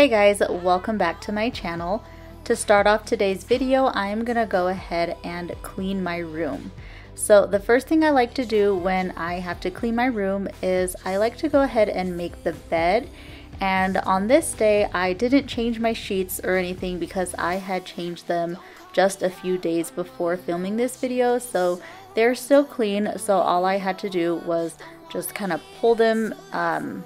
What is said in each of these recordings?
Hey guys, welcome back to my channel. To start off today's video, I'm gonna go ahead and clean my room. So the first thing I like to do when I have to clean my room is I like to go ahead and make the bed. And on this day, I didn't change my sheets or anything because I had changed them just a few days before filming this video, so they're still clean. So all I had to do was just kind of pull them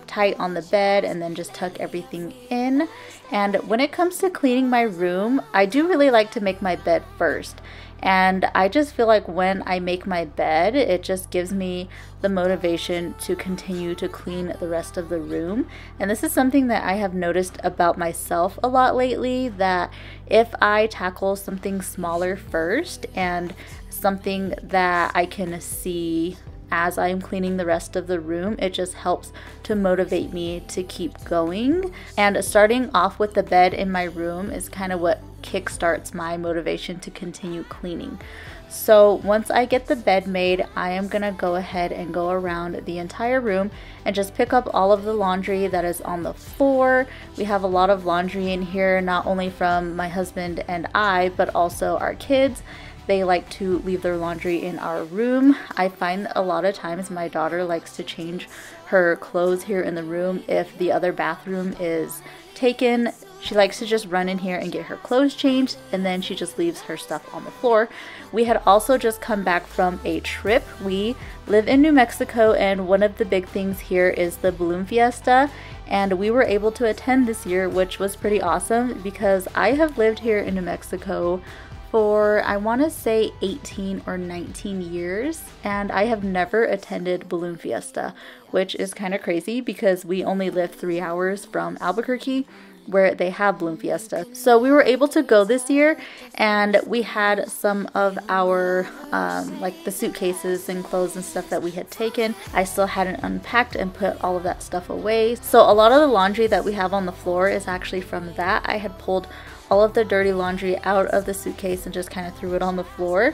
tight on the bed and then just tuck everything in. And when it comes to cleaning my room, I do really like to make my bed first. And I just feel like when I make my bed, it just gives me the motivation to continue to clean the rest of the room. And this is something that I have noticed about myself a lot lately, that if I tackle something smaller first and something that I can see as I'm cleaning the rest of the room, it just helps to motivate me to keep going. And starting off with the bed in my room is kind of what kickstarts my motivation to continue cleaning. So once I get the bed made, I am gonna go ahead and go around the entire room and just pick up all of the laundry that is on the floor. We have a lot of laundry in here, not only from my husband and I, but also our kids. They like to leave their laundry in our room. I find a lot of times my daughter likes to change her clothes here in the room if the other bathroom is taken. She likes to just run in here and get her clothes changed, and then she just leaves her stuff on the floor. We had also just come back from a trip. We live in New Mexico, and one of the big things here is the balloon fiesta, and we were able to attend this year, which was pretty awesome because I have lived here in New Mexico for, I want to say 18 or 19 years, and I have never attended Balloon Fiesta, which is kind of crazy because we only live 3 hours from Albuquerque where they have Balloon Fiesta. So we were able to go this year, and we had some of our like the suitcases and clothes and stuff that we had taken. I still hadn't unpacked and put all of that stuff away. So a lot of the laundry that we have on the floor is actually from that. I had pulled all of the dirty laundry out of the suitcase and just kind of threw it on the floor.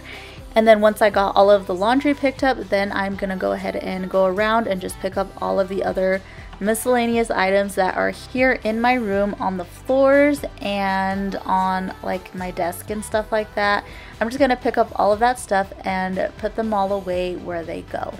And then once I got all of the laundry picked up, then I'm gonna go ahead and go around and just pick up all of the other miscellaneous items that are here in my room on the floors and on like my desk and stuff like that. I'm just gonna pick up all of that stuff and put them all away where they go.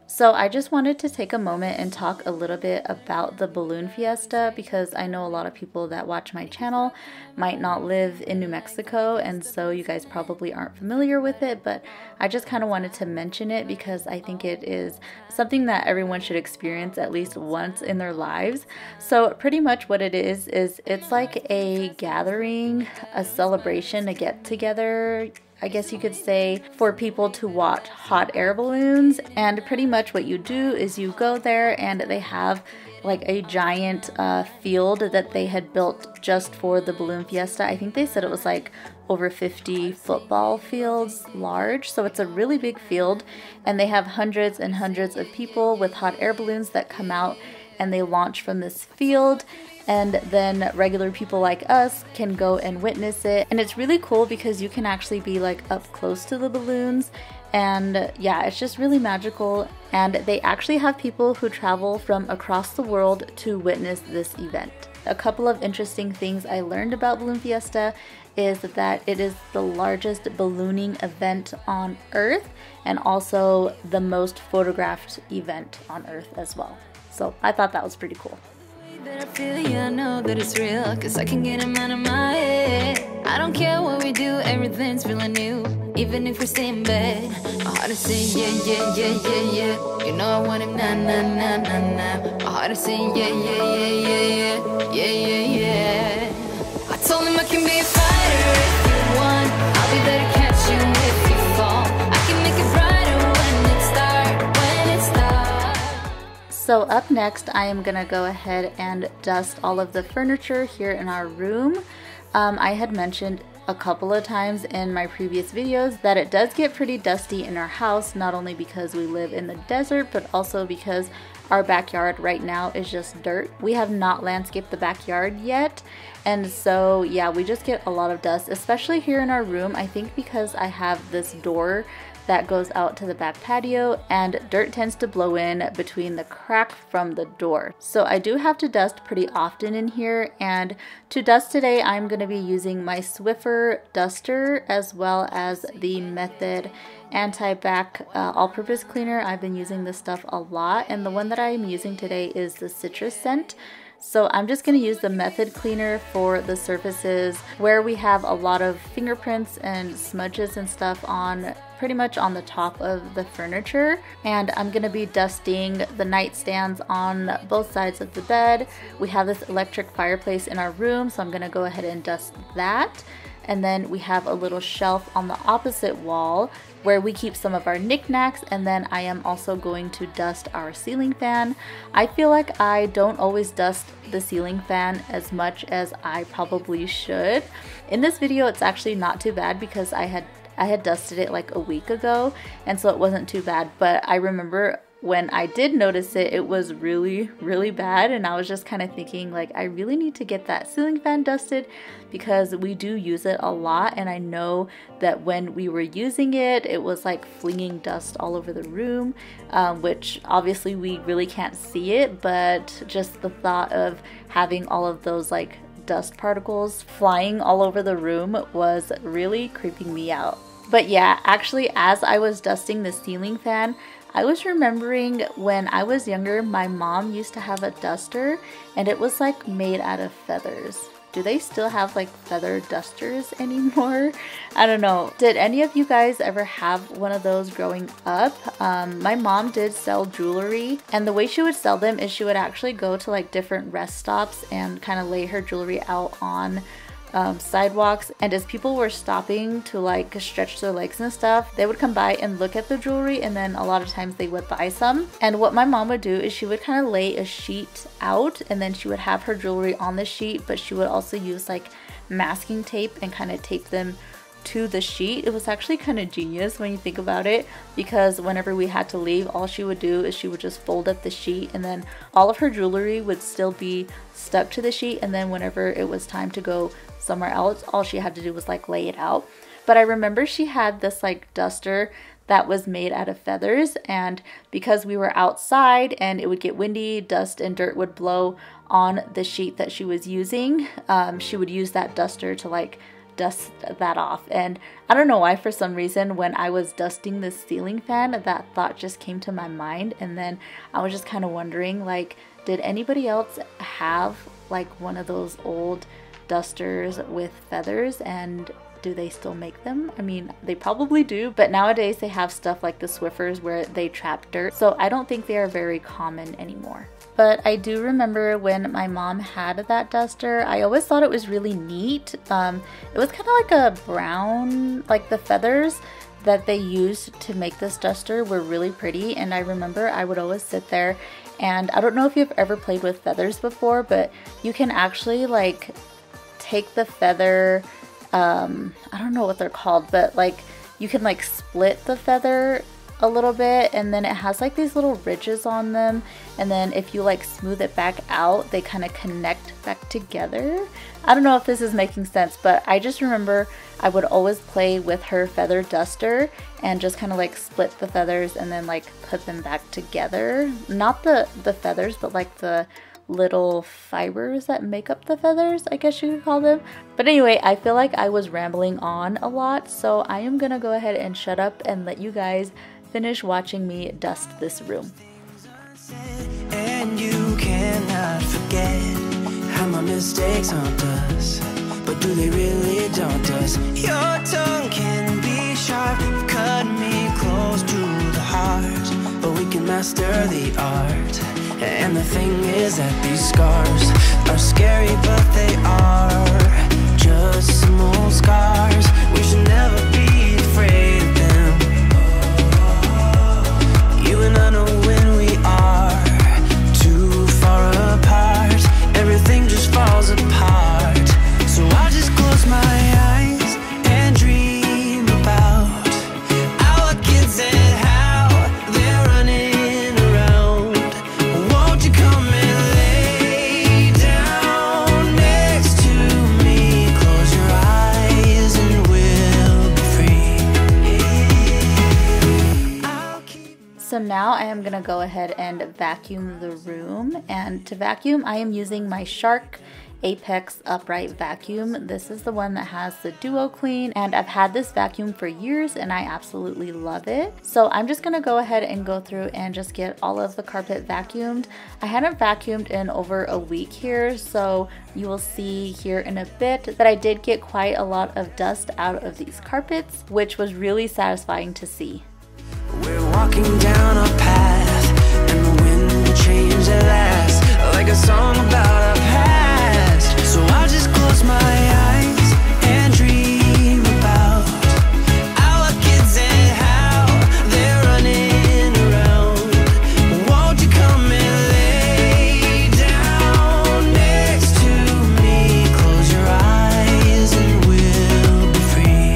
So I just wanted to take a moment and talk a little bit about the Balloon Fiesta because I know a lot of people that watch my channel might not live in New Mexico, and so you guys probably aren't familiar with it, but I just kind of wanted to mention it because I think it is something that everyone should experience at least once in their lives. So pretty much what it is it's like a gathering, a celebration, a get together, I guess you could say, for people to watch hot air balloons. And pretty much what you do is you go there and they have like a giant field that they had built just for the Balloon Fiesta. I think they said it was like over 50 football fields large, so it's a really big field, and they have hundreds and hundreds of people with hot air balloons that come out and they launch from this field. And then regular people like us can go and witness it. And it's really cool because you can actually be like up close to the balloons. And yeah, it's just really magical. And they actually have people who travel from across the world to witness this event. A couple of interesting things I learned about Balloon Fiesta is that it is the largest ballooning event on Earth and also the most photographed event on Earth as well. So I thought that was pretty cool. That I feel, yeah, I know that it's real, cause I can get them out of my head. I don't care what we do, everything's feeling new. Even if we stay in bed, my heart is saying yeah, yeah, yeah, yeah, yeah. You know I want him, nah, nah, nah, nah, nah. My heart is saying yeah, yeah, yeah, yeah, yeah, yeah, yeah, yeah. I told him I can be a fighter if you want. I'll be there to catch you if you fall. I can make it brighter when it starts, when it starts. So up next, I am gonna go ahead and dust all of the furniture here in our room. I had mentioned a couple of times in my previous videos that it does get pretty dusty in our house, not only because we live in the desert, but also because our backyard right now is just dirt. We have not landscaped the backyard yet, and so yeah, we just get a lot of dust, especially here in our room. I think because I have this door that goes out to the back patio, and dirt tends to blow in between the crack from the door. So I do have to dust pretty often in here, and to dust today I'm going to be using my Swiffer duster as well as the Method anti-bac all-purpose cleaner. I've been using this stuff a lot, and the one that I'm using today is the citrus scent. So I'm just going to use the Method cleaner for the surfaces where we have a lot of fingerprints and smudges and stuff on, pretty much on the top of the furniture. And I'm going to be dusting the nightstands on both sides of the bed. We have this electric fireplace in our room, so I'm going to go ahead and dust that. And then we have a little shelf on the opposite wall where we keep some of our knickknacks, and then I am also going to dust our ceiling fan. I feel like I don't always dust the ceiling fan as much as I probably should. In this video it's actually not too bad because I had dusted it like a week ago, and so it wasn't too bad, but I remember when I did notice it, it was really, really bad, and I was just kind of thinking like I really need to get that ceiling fan dusted because we do use it a lot, and I know that when we were using it, it was like flinging dust all over the room, which obviously we really can't see it, but just the thought of having all of those like dust particles flying all over the room was really creeping me out. But yeah, actually as I was dusting the ceiling fan, I was remembering when I was younger, my mom used to have a duster, and it was like made out of feathers. Do they still have like feather dusters anymore? I don't know. Did any of you guys ever have one of those growing up? My mom did sell jewelry, and the way she would sell them is she would actually go to like different rest stops and kind of lay her jewelry out on sidewalks, and as people were stopping to like stretch their legs and stuff, they would come by and look at the jewelry, and then a lot of times they would buy some. And what my mom would do is she would kind of lay a sheet out, and then she would have her jewelry on the sheet, but she would also use like masking tape and kind of tape them to the sheet. It was actually kind of genius when you think about it, because whenever we had to leave, all she would do is she would just fold up the sheet, and then all of her jewelry would still be stuck to the sheet, and then whenever it was time to go somewhere else, all she had to do was like lay it out. But I remember she had this like duster that was made out of feathers, and because we were outside and it would get windy, dust and dirt would blow on the sheet that she was using, she would use that duster to like dust that off. And I don't know why, for some reason when I was dusting the ceiling fan, that thought just came to my mind, and then I was just kind of wondering like, did anybody else have like one of those old dusters with feathers, and do they still make them? I mean, they probably do, but nowadays they have stuff like the Swiffers where they trap dirt, so I don't think they are very common anymore. But I do remember when my mom had that duster, I always thought it was really neat. It was kind of like a brown, like the feathers that they used to make this duster were really pretty, and I remember I would always sit there, and I don't know if you've ever played with feathers before, but you can actually like take the feather, I don't know what they're called, but like you can like split the feather a little bit, and then it has like these little ridges on them, and then if you like smooth it back out, they kind of connect back together. I don't know if this is making sense, but I just remember I would always play with her feather duster and just kind of like split the feathers and then like put them back together. Not the feathers, but like the little fibers that make up the feathers, I guess you could call them. But anyway, I feel like I was rambling on a lot, so I am gonna go ahead and shut up and let you guys finish watching me dust this room. And you cannot forget how my mistakes haunt us, but do they really daunt us? Your tongue can be sharp, cut me close to the heart, but we can master the art. And the thing is that these scars are scary, but they are just some old scars. We should never be afraid of them. You and I know when we are too far apart, everything just falls apart. So I just close my eyes so now I am gonna go ahead and vacuum the room, and to vacuum I am using my Shark Apex upright vacuum. This is the one that has the duo clean, and I've had this vacuum for years and I absolutely love it. So I'm just gonna go ahead and go through and just get all of the carpet vacuumed. I hadn't vacuumed in over a week here, so you will see here in a bit that I did get quite a lot of dust out of these carpets, which was really satisfying to see. We're walking down a path, and the wind will change at last, like a song about our past. So I'll just close my eyes and dream about our kids and how they're running around. Won't you come and lay down next to me? Close your eyes and we'll be free.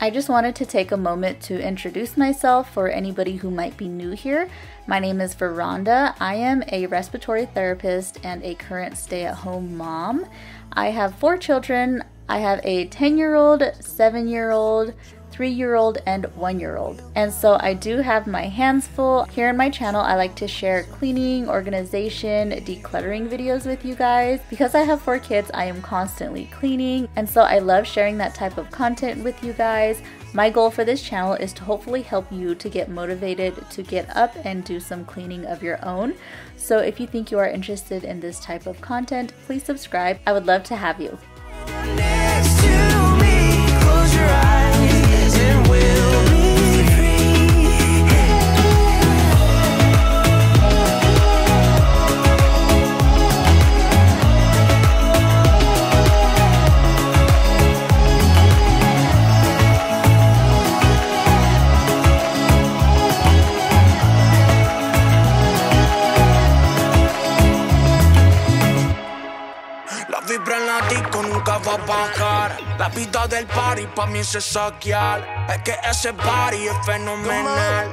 I just wanted to take a moment to introduce myself for anybody who might be new here. My name is Veranda. I am a respiratory therapist and a current stay-at-home mom. I have 4 children. I have a 10-year-old, 7-year-old, 3-year-old, and 1-year-old. And so I do have my hands full. Here on my channel, I like to share cleaning, organization, decluttering videos with you guys. Because I have 4 kids, I am constantly cleaning, and so I love sharing that type of content with you guys. My goal for this channel is to hopefully help you to get motivated to get up and do some cleaning of your own. So if you think you are interested in this type of content, please subscribe. I would love to have you. Next to me, close your eyes and we'll be free. La vibra en la disco nunca va a bajar. La vida del party pa' mí es saquear. Es que ese party es fenomenal.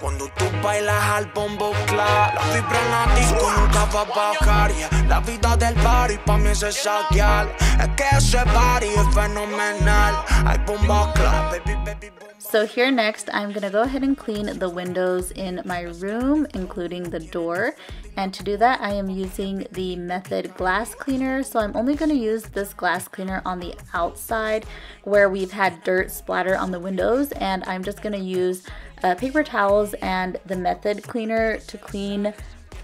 Cuando tú bailas al bombo clap. La vibra en la disco nunca va a bajar. Yeah. La vida del party pa' mí es saquear. Es que ese party es fenomenal. Al bombo clap, baby, baby, boom. So here next, I'm gonna go ahead and clean the windows in my room, including the door. And to do that, I am using the Method glass cleaner. So I'm only gonna use this glass cleaner on the outside where we've had dirt splatter on the windows. And I'm just gonna use paper towels and the Method cleaner to clean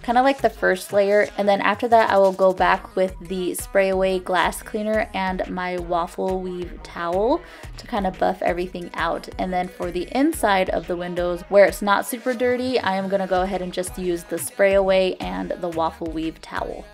kind of like the first layer, and then after that I will go back with the spray away glass cleaner and my waffle weave towel to kind of buff everything out. And then for the inside of the windows where it's not super dirty, I am gonna go ahead and just use the spray away and the waffle weave towel.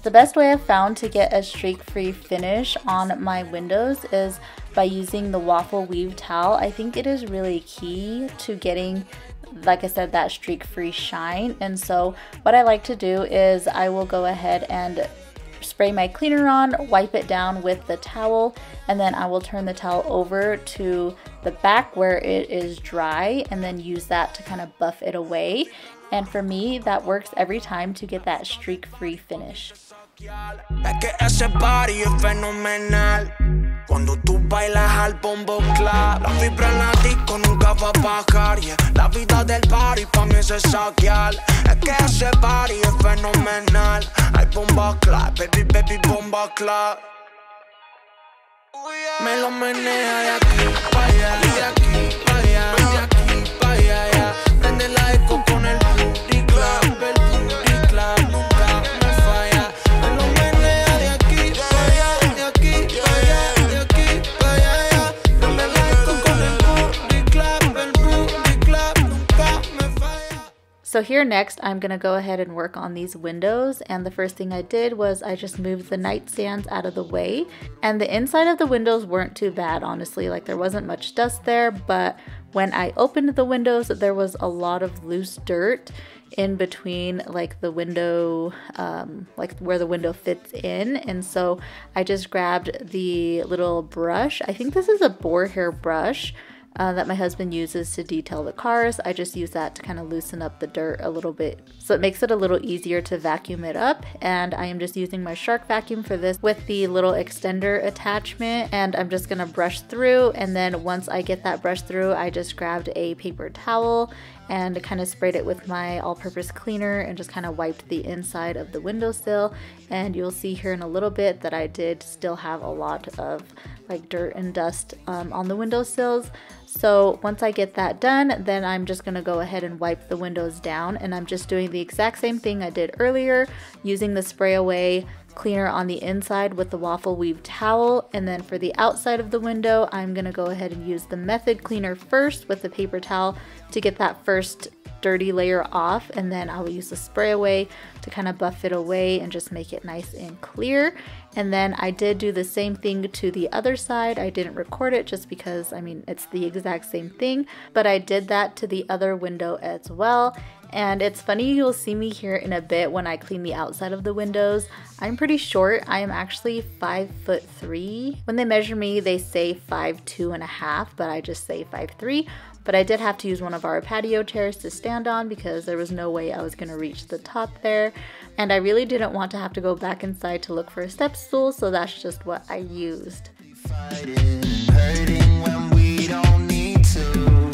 The best way I've found to get a streak-free finish on my windows is by using the waffle weave towel. I think it is really key to getting, like I said, that streak-free shine. And so what I like to do is I will go ahead and spray my cleaner on, wipe it down with the towel, and then I will turn the towel over to the back where it is dry and then use that to kind of buff it away. And for me, that works every time to get that streak-free finish. Es que ese party es fenomenal. Cuando tú bailas al bombo clap. La vibra en la disco nunca va a bajar. Yeah. La vida del party pa' mí es saquear. Es que ese party es fenomenal. Al bombo clap, baby, baby, bombo clap. Me lo menea de aquí pa' allá, de aquí pa' allá, de aquí pa' allá. Prende la disco con el booty clap, nunca me So here next, I'm gonna go ahead and work on these windows, and the first thing I did was I just moved the nightstands out of the way, and the inside of the windows weren't too bad, honestly. Like, there wasn't much dust there, but when I opened the windows, there was a lot of loose dirt in between, like the window, like where the window fits in. And so I just grabbed the little brush. I think this is a boar hair brush that my husband uses to detail the cars. I just use that to kind of loosen up the dirt a little bit, so it makes it a little easier to vacuum it up. And I am just using my Shark vacuum for this with the little extender attachment, and I'm just gonna brush through. And then once I get that brush through, I just grabbed a paper towel and kind of sprayed it with my all-purpose cleaner and just kind of wiped the inside of the windowsill. And you'll see here in a little bit that I did still have a lot of like dirt and dust on the windowsills. So once I get that done, then I'm just gonna go ahead and wipe the windows down, and I'm just doing the exact same thing I did earlier, using the spray away cleaner on the inside with the waffle weave towel. And then for the outside of the window, I'm gonna go ahead and use the method cleaner first with the paper towel to get that first dirty layer off, and then I will use the spray away to kind of buff it away and just make it nice and clear. And then I did do the same thing to the other side. I didn't record it just because, I mean, it's the exact same thing, but I did that to the other window as well. And it's funny, you'll see me here in a bit when I clean the outside of the windows. I'm pretty short. I am actually 5'3". When they measure me, they say 5'2.5", but I just say 5'3". But I did have to use one of our patio chairs to stand on because there was no way I was gonna reach the top there. And I really didn't want to have to go back inside to look for a step stool, so that's just what I used. Fighting, hurting when we don't need to.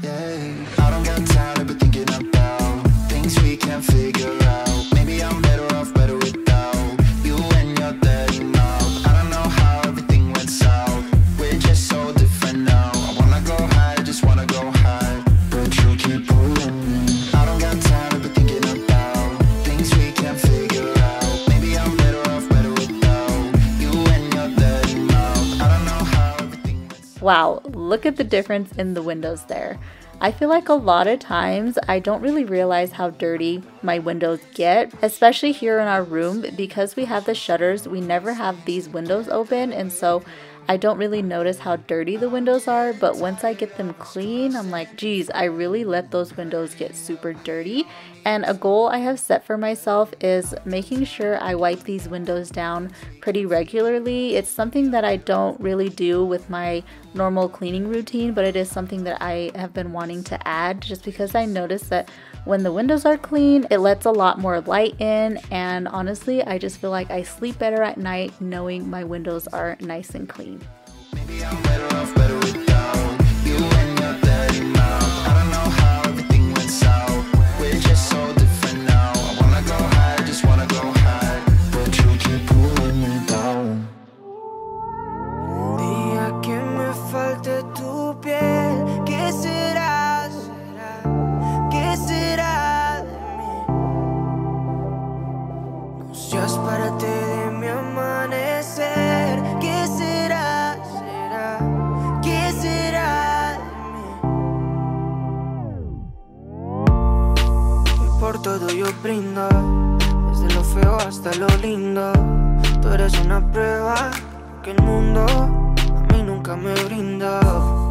Yeah, I don't got time to be thinking about things we can't figure out. Maybe I'm better off better without you and your dirty mouth. I don't know how everything went south. We're just so different now. I wanna go high, just wanna go high, but you keep pulling me. I don't got time to be thinking about things we can't figure out. Maybe I'm better off better without you and your dirty mouth. I don't know how everything went south. Wow, look at the difference in the windows there. I feel like a lot of times I don't really realize how dirty my windows get, especially here in our room. Because we have the shutters, we never have these windows open, and so I don't really notice how dirty the windows are. But once I get them clean, I'm like, geez, I really let those windows get super dirty. And a goal I have set for myself is making sure I wipe these windows down pretty regularly. It's something that I don't really do with my normal cleaning routine, but it is something that I have been wanting to add, just because I notice that when the windows are clean, it lets a lot more light in, and honestly, I just feel like I sleep better at night knowing my windows are nice and clean. Maybe I'm better off better without you and your dirty mouth. I don't know how everything went south. We're just so different now. I wanna go high, just wanna go high, but you keep pulling me down. Día que me falte tu piel, ¿qué será? ¿Qué será de mí? No seas parte de mi amanecer. ¿Qué será? ¿Qué será de mí? Y por todo yo brindo, desde lo feo hasta lo lindo. Tú eres una prueba que el mundo a mí nunca me brindó.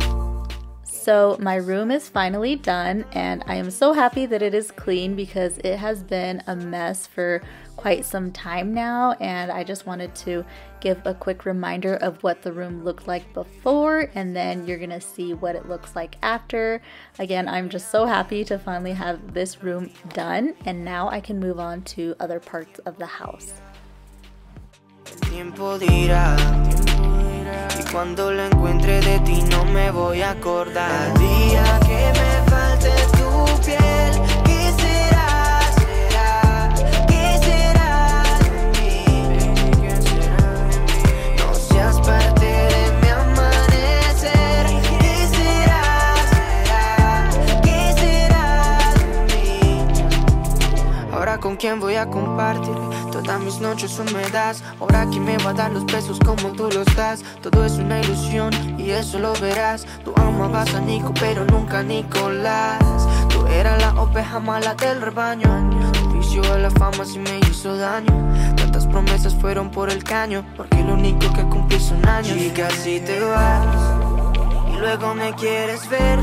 So my room is finally done, and I am so happy that it is clean because it has been a mess for quite some time now, and I just wanted to give a quick reminder of what the room looked like before, and then you're gonna see what it looks like after. Again, I'm just so happy to finally have this room done, and now I can move on to other parts of the house. Tiempo dirá, y cuando lo encuentre de ti no me voy a acordar. El día que me falte tu piel, ¿qué será? ¿Qué será de mí? No seas parte de mi amanecer. ¿Qué será? ¿Qué será de mí? Ahora con quién voy a compartir todas mis noches húmedas. Ahora quién me va a dar los besos como tú los das. Todo es una ilusión y eso lo verás. Tú amabas a Nico pero nunca a Nicolás. Tú Era la oveja mala del rebaño. El vicio de la fama sí me hizo daño. Tantas promesas fueron por el caño, porque lo único que cumplí son años. Chica, si te vas y luego me quieres ver,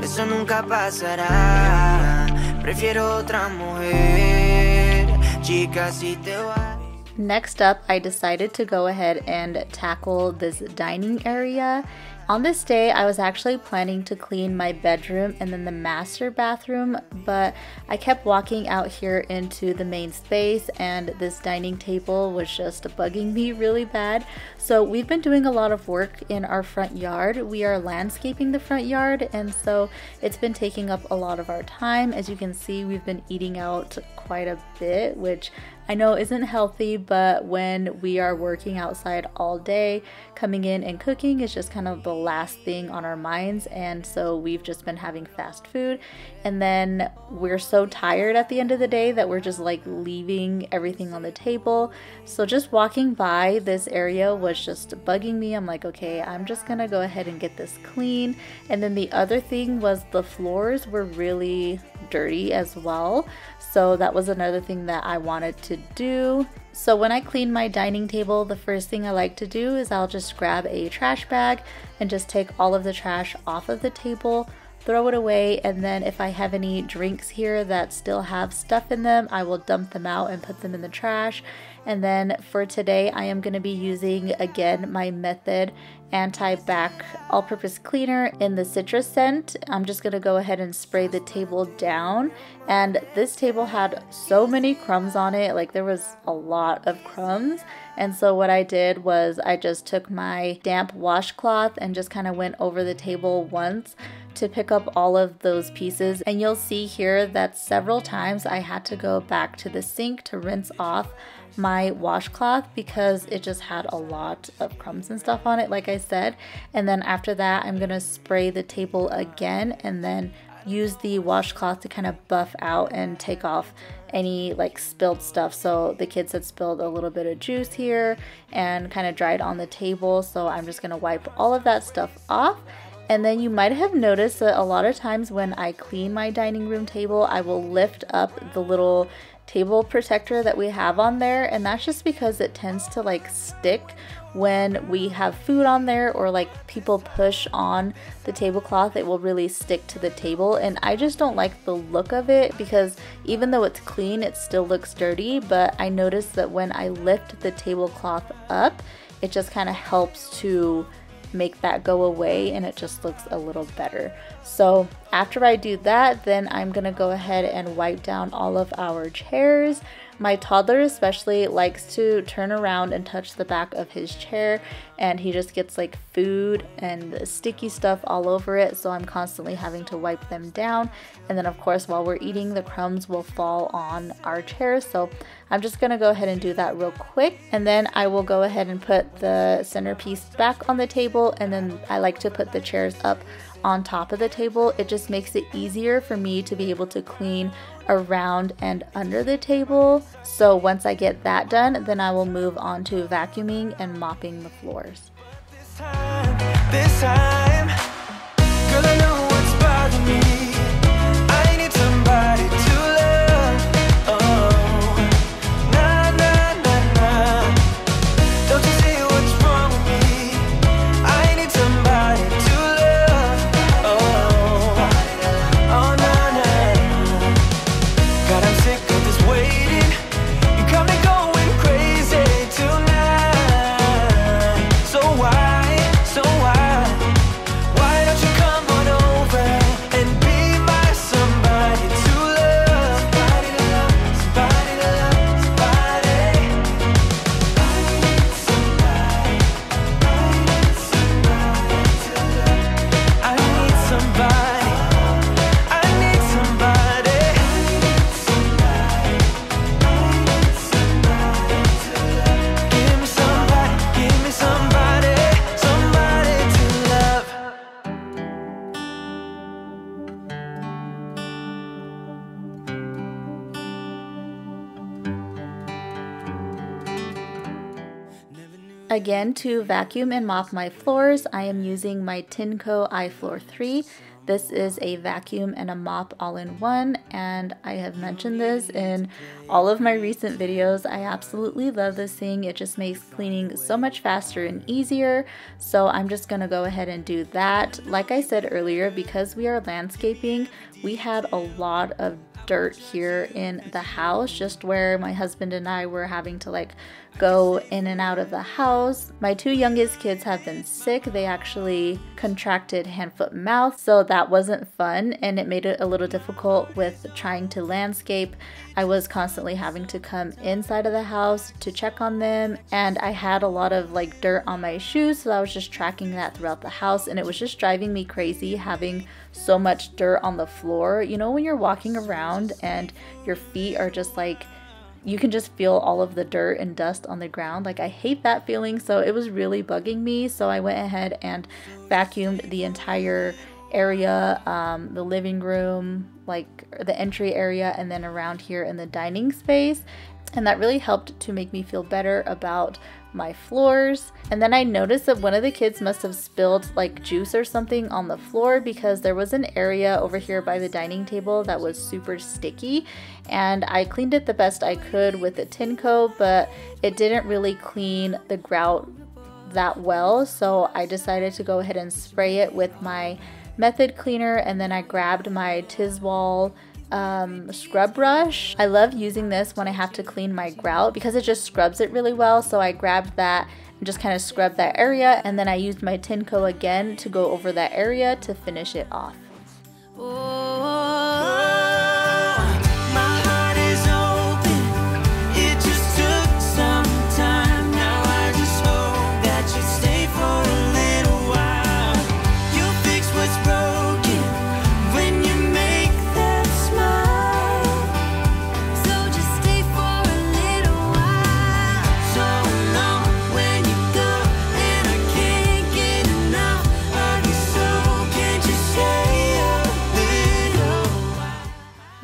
eso nunca pasará. Prefiero otra mujer. Chica, si te vas. Next up, I decided to go ahead and tackle this dining area. On this day, I was actually planning to clean my bedroom and then the master bathroom, but I kept walking out here into the main space and this dining table was just bugging me really bad. So we've been doing a lot of work in our front yard. We are landscaping the front yard, and so it's been taking up a lot of our time. As you can see, we've been eating out quite a bit, which I know isn't healthy, but when we are working outside all day, coming in and cooking is just kind of the last thing on our minds, and so we've just been having fast food, and then we're so tired at the end of the day that we're just like leaving everything on the table. So just walking by this area was just bugging me. I'm like, okay, I'm just gonna go ahead and get this clean. And then the other thing was the floors were really dirty as well, so that was another thing that I wanted to do. So when I clean my dining table, the first thing I like to do is I'll just grab a trash bag and just take all of the trash off of the table, throw it away, and then if I have any drinks here that still have stuff in them, I will dump them out and put them in the trash. And then for today, I am going to be using again my Method anti-bac all-purpose cleaner in the citrus scent. I'm just going to go ahead and spray the table down, and this table had so many crumbs on it, like there was a lot of crumbs. And so what I did was I just took my damp washcloth and just kind of went over the table once to pick up all of those pieces. And you'll see here that several times I had to go back to the sink to rinse off my washcloth because it just had a lot of crumbs and stuff on it, like I said. And then after that, I'm gonna spray the table again and then use the washcloth to kind of buff out and take off any like spilled stuff. So the kids had spilled a little bit of juice here and kind of dried on the table, so I'm just gonna wipe all of that stuff off. And then you might have noticed that a lot of times when I clean my dining room table, I will lift up the little table protector that we have on there, and that's just because it tends to like stick when we have food on there, or like people push on the tablecloth, it will really stick to the table, and I just don't like the look of it because even though it's clean, it still looks dirty. But I noticed that when I lift the tablecloth up, it just kind of helps to make that go away and it just looks a little better. So after I do that, then I'm gonna go ahead and wipe down all of our chairs. My toddler especially likes to turn around and touch the back of his chair, and he just gets like food and sticky stuff all over it, so I'm constantly having to wipe them down. And then of course while we're eating, the crumbs will fall on our chairs, so I'm just gonna go ahead and do that real quick, and then I will go ahead and put the centerpiece back on the table, and then I like to put the chairs up on top of the table. It just makes it easier for me to be able to clean around and under the table. So once I get that done, then I will move on to vacuuming and mopping the floors. This time, girl, I know what's bothering me. I need somebody to love. Oh, nah, nah, nah, nah. Don't you see what's wrong with me? I need somebody to love. Oh, oh, nah, nah. God, I'm sick of this waiting. You got me going crazy tonight. So why? Why don't you come on over and be my somebody to love? Somebody to love, somebody to love, somebody. I need somebody, I need somebody to love. I need somebody, I need somebody. I need somebody, I need somebody to love. Give me somebody, somebody to love. Again, to vacuum and mop my floors, I am using my Tineco iFloor 3. This is a vacuum and a mop all in one, and I have mentioned this in all of my recent videos. I absolutely love this thing. It just makes cleaning so much faster and easier. So I'm just gonna go ahead and do that. Like I said earlier, because we are landscaping, we had a lot of dirt here in the house, just where my husband and I were having to like go in and out of the house. My two youngest kids have been sick. They actually contracted hand, foot, mouth, so that wasn't fun, and it made it a little difficult with trying to landscape. I was constantly having to come inside of the house to check on them, and I had a lot of like dirt on my shoes, so I was just tracking that throughout the house, and it was just driving me crazy having so much dirt on the floor. You know, when you're walking around and your feet are just like, you can just feel all of the dirt and dust on the ground. Like, I hate that feeling, so it was really bugging me. So I went ahead and vacuumed the entire area, the living room, like the entry area, and then around here in the dining space. And that really helped to make me feel better about my floors. And then I noticed that one of the kids must have spilled like juice or something on the floor, because there was an area over here by the dining table that was super sticky, and I cleaned it the best I could with the tineco, but it didn't really clean the grout that well, so I decided to go ahead and spray it with my method cleaner. And then I grabbed my Tiswall scrub brush. I love using this when I have to clean my grout because it just scrubs it really well. So I grabbed that and just kind of scrubbed that area, and then I used my tineco again to go over that area to finish it off.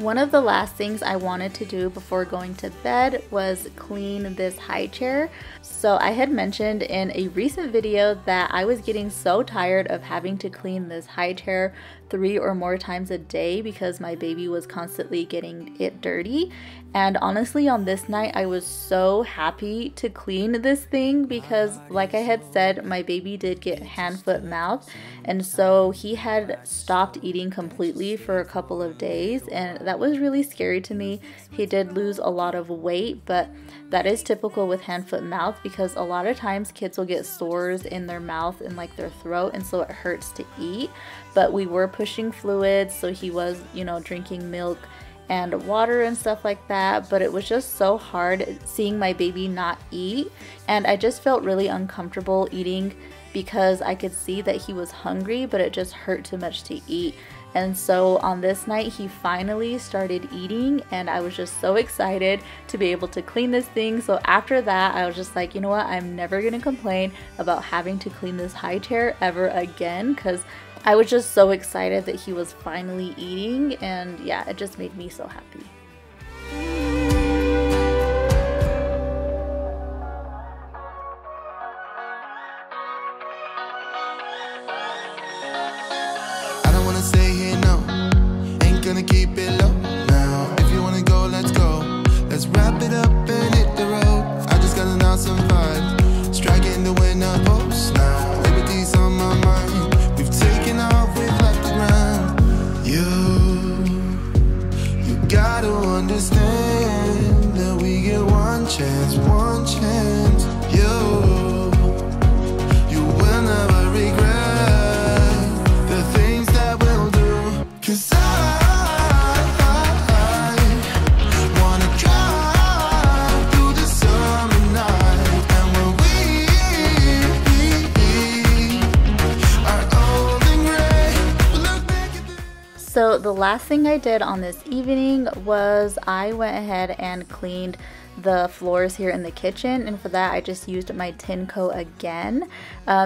One of the last things I wanted to do before going to bed was clean this high chair. So I had mentioned in a recent video that I was getting so tired of having to clean this high chair 3 or more times a day because my baby was constantly getting it dirty. And honestly, on this night, I was so happy to clean this thing because, like I had said, my baby did get hand, foot, mouth, and so he had stopped eating completely for a couple of days, and that was really scary to me. He did lose a lot of weight, but that is typical with hand, foot, mouth because a lot of times kids will get sores in their mouth and like their throat, and so it hurts to eat. But we were pushing fluids, so he was, you know, drinking milk and water and stuff like that, but it was just so hard seeing my baby not eat, and I just felt really uncomfortable eating because I could see that he was hungry, but it just hurt too much to eat. And so on this night, he finally started eating, and I was just so excited to be able to clean this thing. So after that, I was just like, you know what, I'm never gonna complain about having to clean this high chair ever again, because I was just so excited that he was finally eating, and yeah, it just made me so happy. I don't wanna stay here, no. Ain't gonna keep it low now. If you wanna go, let's go. Let's wrap it up and hit the road. I just got an awesome vibe, striking the winner post now. Liberty's on my mind. We've taken off, we've left the ground. You gotta understand that we get one chance, one chance. You will never regret the things that we'll do. 'Cause I wanna drive through the summer night, and when we are old and gray, we'll look back at the So the last thing I did on this evening was I went ahead and cleaned the floors here in the kitchen, and for that I just used my tineco again.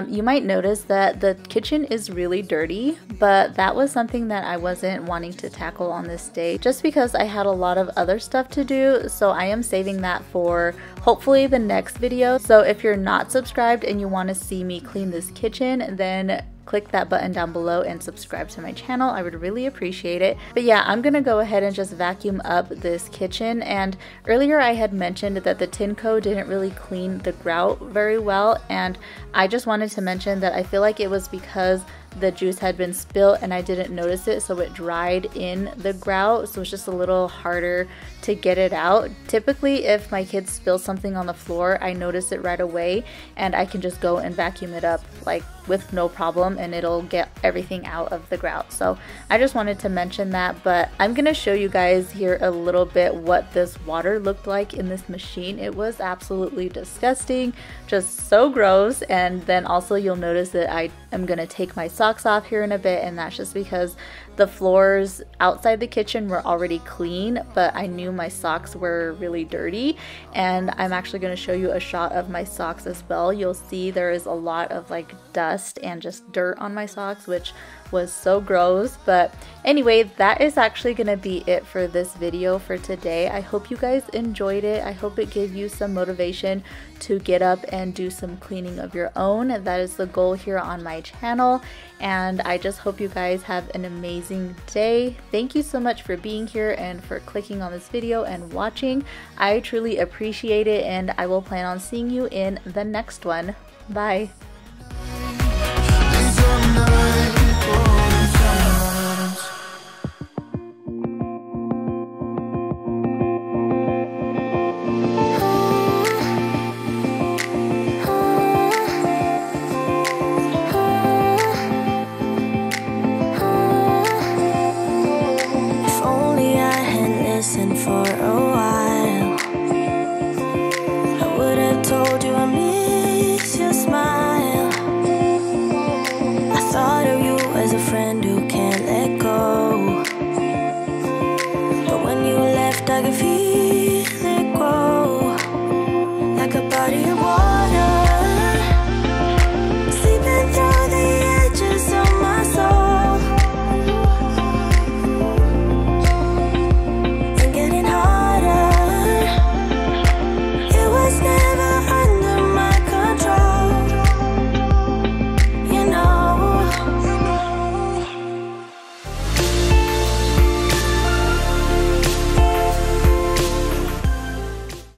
You might notice that the kitchen is really dirty, but that was something that I wasn't wanting to tackle on this day just because I had a lot of other stuff to do, so I am saving that for hopefully the next video. So if you're not subscribed and you want to see me clean this kitchen, then click that button down below and subscribe to my channel. I would really appreciate it. But yeah, I'm gonna go ahead and just vacuum up this kitchen. And earlier I had mentioned that the tineco didn't really clean the grout very well, and I just wanted to mention that I feel like it was because the juice had been spilled and I didn't notice it, so it dried in the grout, so it's just a little harder to get it out. Typically if my kids spill something on the floor, I notice it right away and I can just go and vacuum it up like with no problem, and it'll get everything out of the grout. So I just wanted to mention that. But I'm gonna show you guys here a little bit what this water looked like in this machine. It was absolutely disgusting, just so gross. And then also you'll notice that I am gonna take my socks off here in a bit, and that's just because the floors outside the kitchen were already clean, but I knew my socks were really dirty. And I'm actually going to show you a shot of my socks as well. You'll see there is a lot of like dust and just dirt on my socks, which was so gross. But anyway, that is actually going to be it for this video for today. I hope you guys enjoyed it. I hope it gave you some motivation to get up and do some cleaning of your own. That is the goal here on my channel, and I just hope you guys have an amazing day. Thank you so much for being here and for clicking on this video and watching. I truly appreciate it, and I will plan on seeing you in the next one. Bye. For a while, I would have told you I miss your smile. I thought of you as a friend who can't let go, but when you left I could feel it grow like a body